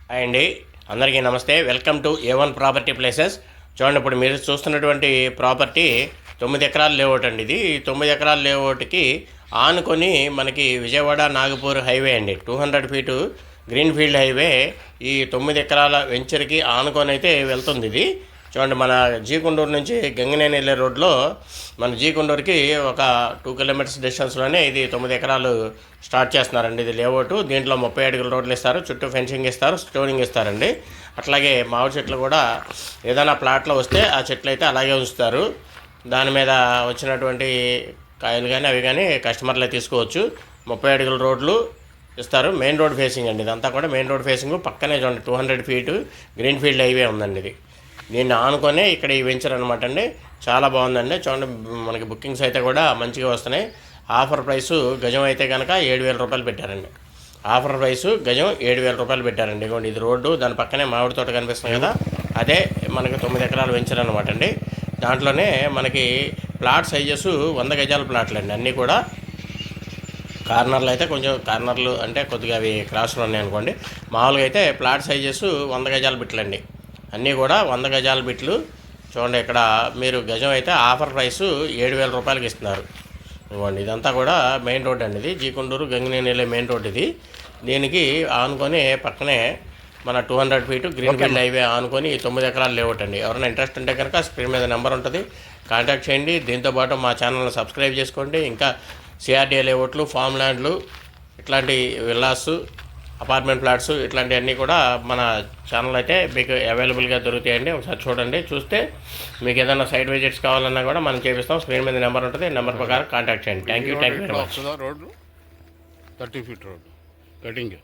Hi అండి, అందరికీ నమస్తే. Welcome to A1 property places. చూడండి, ఇప్పుడు మీరు చూస్తున్నటువంటి ప్రాపర్టీ 9 ఎకరాల లేఅవుట్ అండి. ఇది 9 ఎకరాల లేఅవుట్కి ఆనుకొని మనకి విజయవాడ నాగపూర్ హైవే అండి. 200 ఫీటు గ్రీన్ ఫీల్డ్ హైవే ఈ 9 ఎకరాల వెంచర్కి ఆనుకొని అయితే వెళ్తుంది. ఇది చూడండి, మన జీకొండూరు నుంచి గంగినేని వెళ్ళే రోడ్లో మన జీకొండూరుకి ఒక 2 కిలోమీటర్స్ డిస్టెన్స్లోనే ఇది 9 ఎకరాలు స్టార్ట్ చేస్తున్నారండి. ఇది లేఅవుట్. దీంట్లో 30 అడుగుల రోడ్లు ఇస్తారు, చుట్టూ ఫెన్సింగ్ ఇస్తారు, స్టోరింగ్ ఇస్తారండి. అట్లాగే మామిడి చెట్లు కూడా ఏదైనా ప్లాట్లో వస్తే ఆ చెట్లు అయితే అలాగే ఉంచుతారు. దాని మీద వచ్చినటువంటి కాయలు కానీ అవి కానీ కస్టమర్లే తీసుకోవచ్చు. 30 అడుగుల రోడ్లు ఇస్తారు. మెయిన్ రోడ్ ఫేసింగ్ అండి. ఇదంతా కూడా మెయిన్ రోడ్ ఫేసింగ్. పక్కనే చూడండి 200 ఫీటు గ్రీన్ ఫీల్డ్ హైవే ఉందండి. ఇది దీన్ని ఆనుకొనే ఇక్కడ ఈ వెంచర్ అనమాట అండి. చాలా బాగుందండి. చూడండి, మనకి బుకింగ్స్ అయితే కూడా మంచిగా వస్తున్నాయి. ఆఫర్ ప్రైసు గజం అయితే కనుక 7,000 రూపాయలు పెట్టారండి. ఆఫర్ ప్రైసు గజం 7,000 రూపాయలు పెట్టారండి. ఇదిగోండి, ఇది రోడ్డు, దాని పక్కనే మామిడి తోట కనిపిస్తుంది కదా, అదే మనకి 9 ఎకరాల వెంచర్ అనమాట అండి. దాంట్లోనే మనకి ప్లాట్ సైజెస్ 100 గజాల ప్లాట్లు అండి. అన్నీ కూడా కార్నర్లు అయితే కొంచెం కార్నర్లు అంటే కొద్దిగా అవి క్రాస్లు ఉన్నాయి అనుకోండి. మామూలుగా అయితే ప్లాట్ సైజెస్ 100 గజాల బిట్లు అండి. అన్నీ కూడా 100 గజాల బిట్లు. చూడండి, ఇక్కడ మీరు గజం అయితే ఆఫర్ ప్రైసు 7,000 రూపాయలకి ఇస్తున్నారు. ఇవ్వండి, ఇదంతా కూడా మెయిన్ రోడ్ అండి. ఇది జీకొండూరు గంగినేని వెళ్ళే మెయిన్ రోడ్ ఇది. దీనికి ఆనుకొని పక్కనే మన 200 ఫీటు గ్రీన్ ఫీల్డ్ హైవే ఆనుకొని 9 ఎకరాలు లేఅవుట్ అండి. ఎవరైనా ఇంట్రెస్ట్ ఉంటే కనుక స్క్రీన్ మీద నెంబర్ ఉంటుంది, కాంటాక్ట్ చేయండి. దీంతోపాటు మా ఛానల్ని సబ్స్క్రైబ్ చేసుకోండి. ఇంకా సిఆర్డీఏ లేఅవుట్లు, ఫామ్ ల్యాండ్లు, ఇట్లాంటి విల్లాస్, అపార్ట్మెంట్ ఫ్లాట్స్ ఇట్లాంటివన్నీ కూడా మన ఛానల్ అయితే మీకు అవైలబుల్గా దొరుకుతాయండి. ఒకసారి చూడండి. చూస్తే మీకు ఏదైనా సైట్ విజిట్స్ కావాలన్నా కూడా మనం చేపిస్తాం. స్క్రీన్ మీద నెంబర్ ఉంటుంది, నెంబర్ ప్రకారం కాంటాక్ట్ చేయండి. Thank you very much. Road 30 feet road cutting.